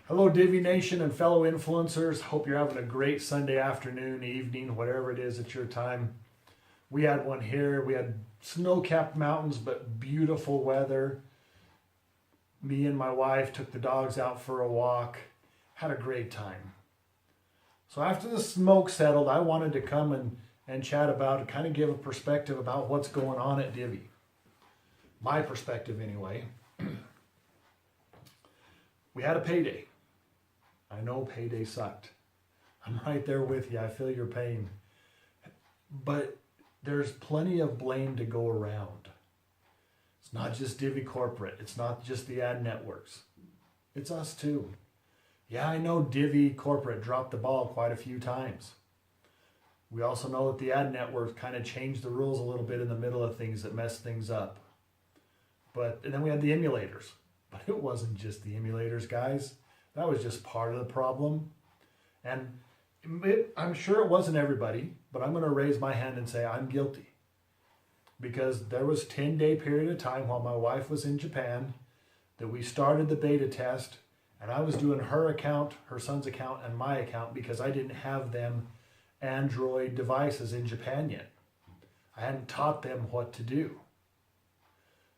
Hello, Divvee Nation and fellow influencers. Hope you're having a great Sunday afternoon, evening, whatever it is at your time. We had one here. We had snow-capped mountains, but beautiful weather. Me and my wife took the dogs out for a walk. Had a great time. So after the smoke settled, I wanted to come and chat about it, kind of give a perspective about what's going on at Divvee. My perspective, anyway. We had a payday. I know payday sucked. I'm right there with you. I feel your pain. But there's plenty of blame to go around. It's not just Divvee corporate. It's not just the ad networks. It's us too. Yeah, I know Divvee corporate dropped the ball quite a few times. We also know that the ad networks kind of changed the rules a little bit in the middle of things that messed things up. And then we had the emulators. But it wasn't just the emulators, guys. That was just part of the problem. And I'm sure it wasn't everybody, but I'm going to raise my hand and say I'm guilty. Because there was a 10-day period of time while my wife was in Japan that we started the beta test, and I was doing her account, her son's account, and my account because I didn't have them Android devices in Japan yet. I hadn't taught them what to do.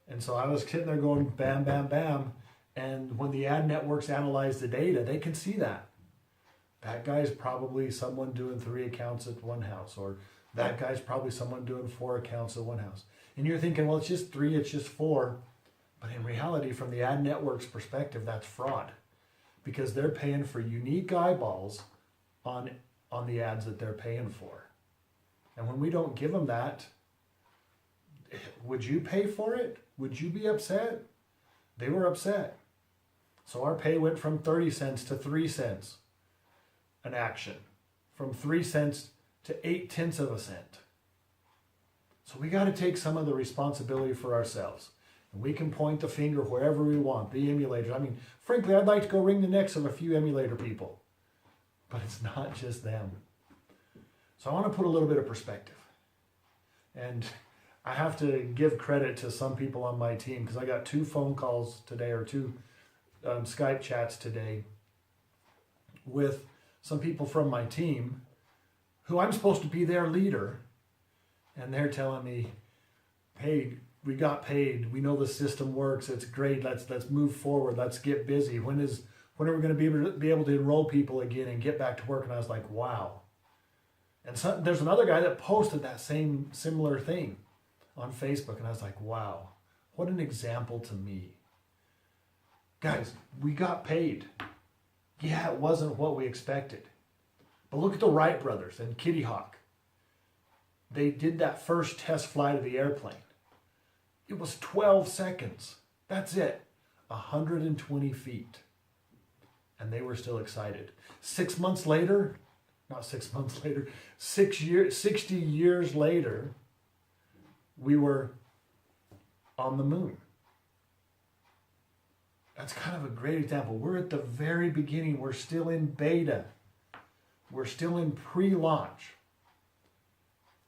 And so I was sitting there going bam, bam, bam. And when the ad networks analyze the data, they can see that. That guy's probably someone doing 3 accounts at one house, or that guy's probably someone doing 4 accounts at one house. And you're thinking, well, it's just 3, it's just 4. But in reality, from the ad network's perspective, that's fraud. Because they're paying for unique eyeballs on the ads that they're paying for. And when we don't give them that, would you pay for it? Would you be upset? They were upset. So our pay went from 30 cents to 3 cents an action. From 3 cents to 0.8 of a cent. So we got to take some of the responsibility for ourselves. And we can point the finger wherever we want, the emulators. I mean, frankly, I'd like to go wring the necks of a few emulator people. But it's not just them. So I want to put a little bit of perspective. And I have to give credit to some people on my team because I got 2 phone calls today, or 2 Skype chats today with some people from my team who I'm supposed to be their leader. And they're telling me, hey, we got paid. We know the system works. It's great. Let's move forward. Let's get busy. When are we going to be able to enroll people again and get back to work? And I was like, wow. And there's another guy that posted that same similar thing on Facebook. And I was like, wow, what an example to me. Guys, we got paid. Yeah, it wasn't what we expected. But look at the Wright brothers and Kitty Hawk. They did that first test flight of the airplane. It was 12 seconds. That's it. 120 feet. And they were still excited. 6 months later, not 6 months later, 60 years later, we were on the moon. That's kind of a great example. We're at the very beginning. We're still in beta. We're still in pre-launch.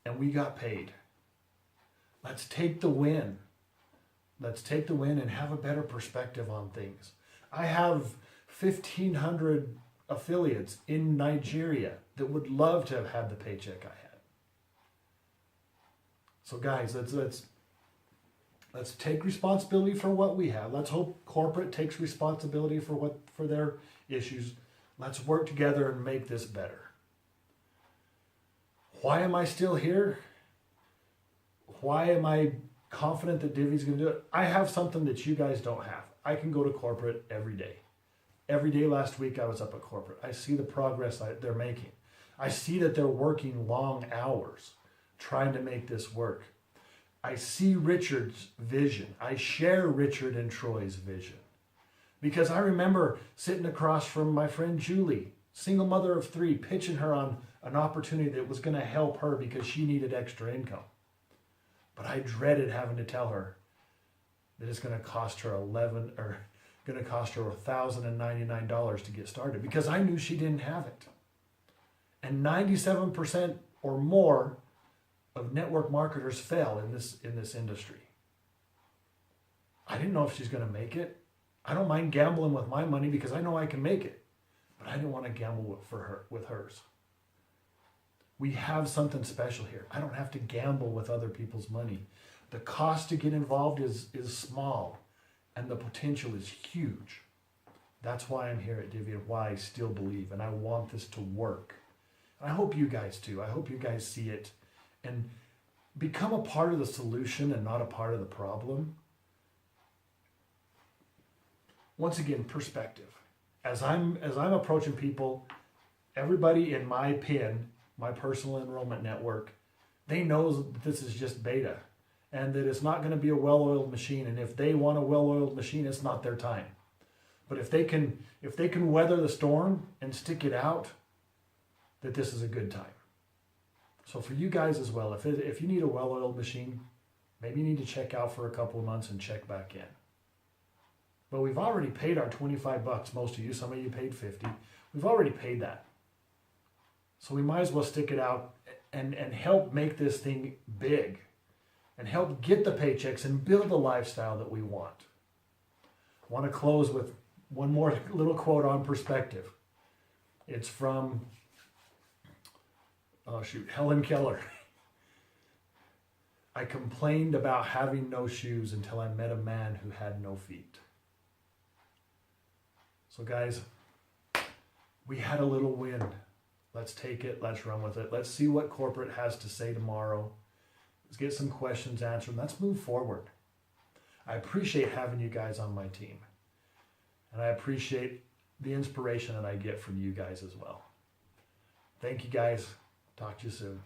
And we got paid. Let's take the win. Let's take the win and have a better perspective on things. I have 1,500 affiliates in Nigeria that would love to have had the paycheck I had. So guys, let's take responsibility for what we have. Let's hope corporate takes responsibility for their issues. Let's work together and make this better. Why am I still here? Why am I confident that Divvy's going to do it? I have something that you guys don't have. I can go to corporate every day. Every day last week I was up at corporate. I see the progress they're making. I see that they're working long hours trying to make this work. I see Richard's vision. I share Richard and Troy's vision. Because I remember sitting across from my friend Julie, single mother of 3, pitching her on an opportunity that was going to help her because she needed extra income. But I dreaded having to tell her that it's going to cost her $1,099 to get started because I knew she didn't have it. And 97% or more of network marketers fail in this industry. I didn't know if she's going to make it. I don't mind gambling with my money because I know I can make it, but I didn't want to gamble with hers. We have something special here. I don't have to gamble with other people's money. The cost to get involved is small, and the potential is huge. That's why I'm here at Divvee and why I still believe, and I want this to work. And I hope you guys too. I hope you guys see it and become a part of the solution and not a part of the problem. Once again, perspective. As I'm approaching people, everybody in my PIN, my personal enrollment network, they know that this is just beta and that it's not going to be a well-oiled machine. And if they want a well-oiled machine, it's not their time. But if they can weather the storm and stick it out, that this is a good time. So for you guys as well, if you need a well-oiled machine, maybe you need to check out for a couple of months and check back in. But we've already paid our $25. Most of you, some of you paid $50. We've already paid that. So we might as well stick it out and help make this thing big and help get the paychecks and build the lifestyle that we want. I want to close with one more little quote on perspective. It's from, Helen Keller. I complained about having no shoes until I met a man who had no feet. So guys, we had a little win. Let's take it. Let's run with it. Let's see what corporate has to say tomorrow. Let's get some questions answered. Let's move forward. I appreciate having you guys on my team. And I appreciate the inspiration that I get from you guys as well. Thank you guys. Talk to you soon.